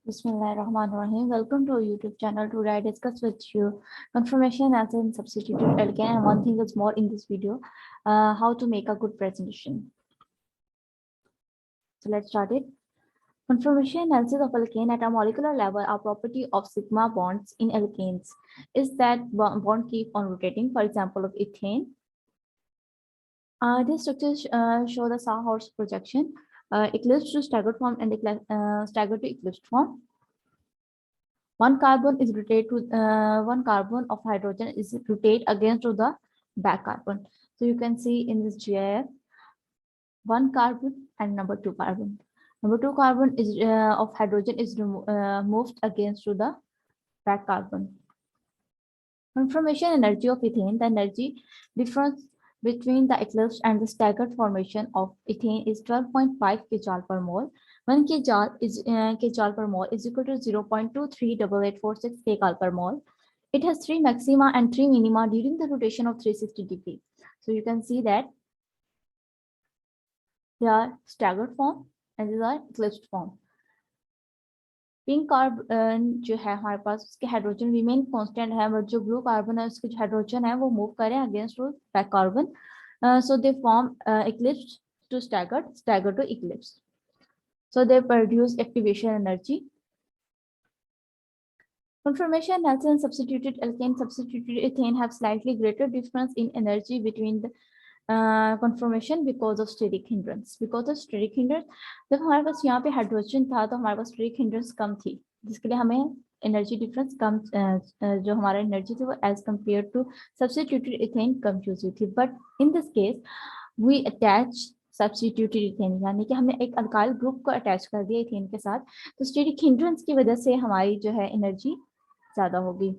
Bismillahirrahmanirrahim. Welcome to our YouTube channel. Today I discuss with you conformation as in substituted alkane, and one thing is more in this video, how to make a good presentation. So let's start it. Conformation analysis of alkane at a molecular level. A property of sigma bonds in alkanes is that bond keep on rotating. For example, of ethane. These structures show the Sawhorse projection, eclipsed to staggered form and staggered to eclipsed form. One carbon is rotate to one carbon of hydrogen is rotate against to the back carbon. So you can see in this GIF, one carbon and number two carbon. Number two carbon is of hydrogen is moved against to the back carbon. Conformation energy of ethane. The energy difference between the eclipsed and the staggered formation of ethane is 12.5 kcal per mole. 1 kcal per mole is equal to 0.238846 kcal per mole. It has 3 maxima and 3 minima during the rotation of 360 degrees. So you can see that they are staggered form and these are eclipsed form. Pink carbon जो है हमारे पास उसके hydrogen remain constant है, but जो blue carbon है उसके जो hydrogen है वो मूव करें against back carbon. So they form eclipsed to staggered, staggered to eclipsed. So they produce activation energy. Conformation analysis in substituted alkane, substituted ethane have slightly greater difference in energy between the conformation because of steric hindrance. Because of steric hindrance, जब हमारे पास यहाँ पे hydrogen था तो हमारे पास steric hindrance कम थी, जिसके लिए हमें एनर्जी डिफरेंस कम, जो हमारा एनर्जी थी वो as compare to substituted ethane कम यूज हुई थी. But in this case we attach substituted ethane, यानी कि हमने एक अल्काइल ग्रुप को अटैच कर दिया इथेन के साथ, तो स्टेरिक हिंड्रेंस की वजह से हमारी जो है एनर्जी ज्यादा होगी.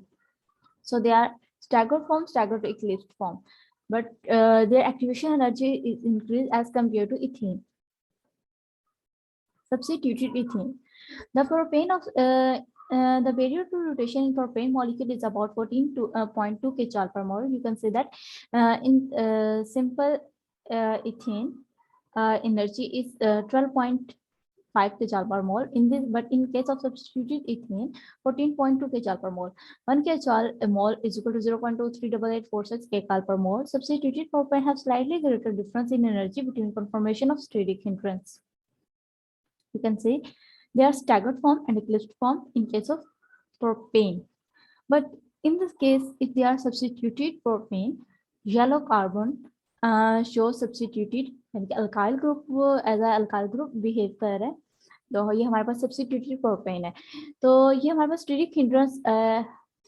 So they are staggered form, staggered to eclipsed form, but their activation energy is increased as compared to ethane. Substituted ethane. The propane of the barrier to rotation in propane molecule is about 14.2 kcal per mole. You can say that in simple ethane energy is 12.5 kcal per mole in this, but in case of substituted ethane 14.2 kcal per mole. 1 kcal mole is equal to 0.238846 kcal per mole. Substituted propane have slightly greater difference in energy between conformation of steric hindrance. You can say they are staggered form and eclipsed form in case of propane, but in this case if they are substituted propane, yellow carbon shows substituted, यानी कि alkyl group वो as a alkyl group behave कर रहा है, तो ये हमारे पास substituted propane है. तो ये हमारे पास स्टेरिक हिंड्रेंस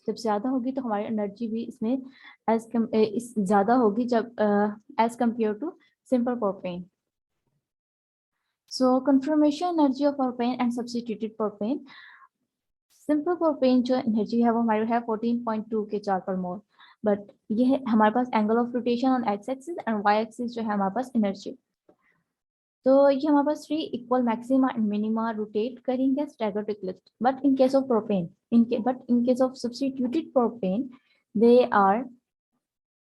जब ज्यादा होगी तो हमारी एनर्जी भी इसमें ज्यादा होगी जब as compare to simple propane. So conformation energy of propane and substituted propane. Simple propane जो एनर्जी है वो हमारे है 14.2 kcal per mole, बट ये है हमारे पास angle of rotation on X axis and Y axis जो है हमारे पास एनर्जी. तो ये हमारे पास 3 equal maxima and minima rotate करेंगे staggered eclipsed. But in case of propane, in case of substituted propane they are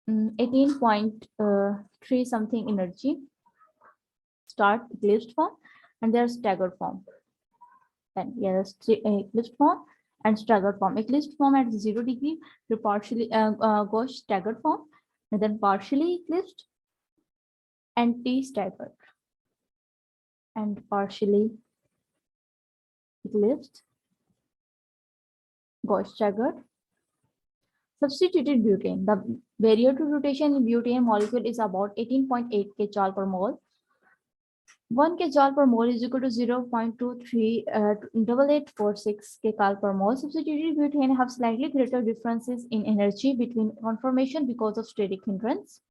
18.3 something energy start eclipsed form and they are staggered form. Then yes, eclipsed form and staggered form. Eclipsed form at 0 degree to partially gauche staggered form, and then partially eclipsed and T-staggered and partially eclipsed, gauche staggered. Substituted butane. The barrier to rotation in butane molecule is about 18.8 kcal per mole. 1 kcal per mole is equal to 0.238846 kcal per mole. Substituted butane have slightly greater differences in energy between conformation because of steric hindrance.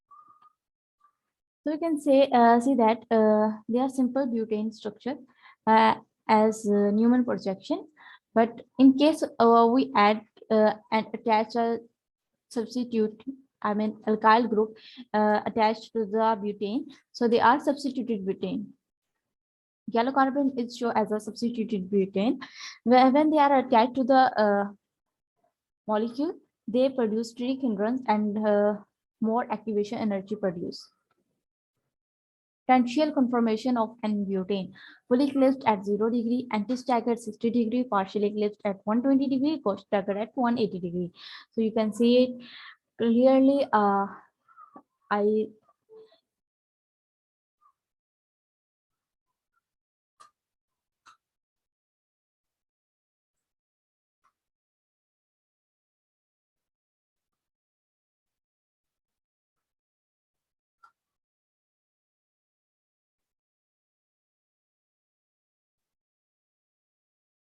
So we can say see that they are simple butane structure as Newman projection, but in case we add and attach a substitute, I mean alkyl group attached to the butane, so they are substituted butane. Yellow carbon is shown as a substituted butane. When they are attached to the molecule, they produce steric hindrance and more activation energy produced. Potential conformation of N-butane, fully eclipsed at 0 degree, anti-staggered 60 degree, partially eclipsed at 120 degree, gauche-staggered at 180 degree. So you can see it clearly. I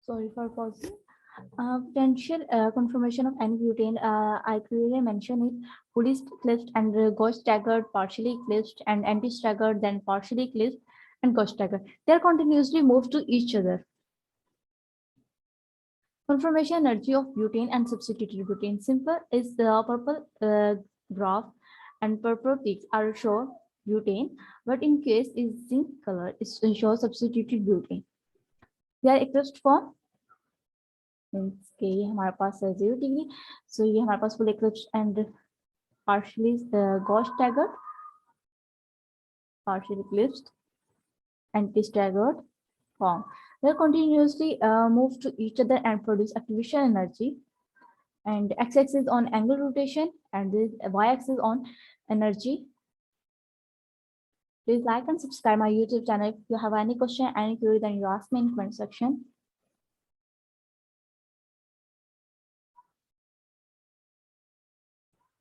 sorry for pausing. Potential conformation of N-butane, I clearly mentioned it, fully eclipsed and gauche-staggered, partially eclipsed and anti-staggered, then partially eclipsed and gauche-staggered. They are continuously moved to each other. Conformation energy of butane and substituted butane. Simple is the purple graph and purple peaks are show butane, but in case is zinc color, it shows substituted butane. They are eclipsed form. Means के ये हमारे पास है 0 degree, so ये हमारे पास full eclipse and partially gauche staggered, partially eclipsed, anti-staggered form. They continuously move to each other and produce activation energy. And x-axis on angle rotation and this y-axis on energy. Please like and subscribe my YouTube channel. If you have any question, any query, then you ask me in comment section.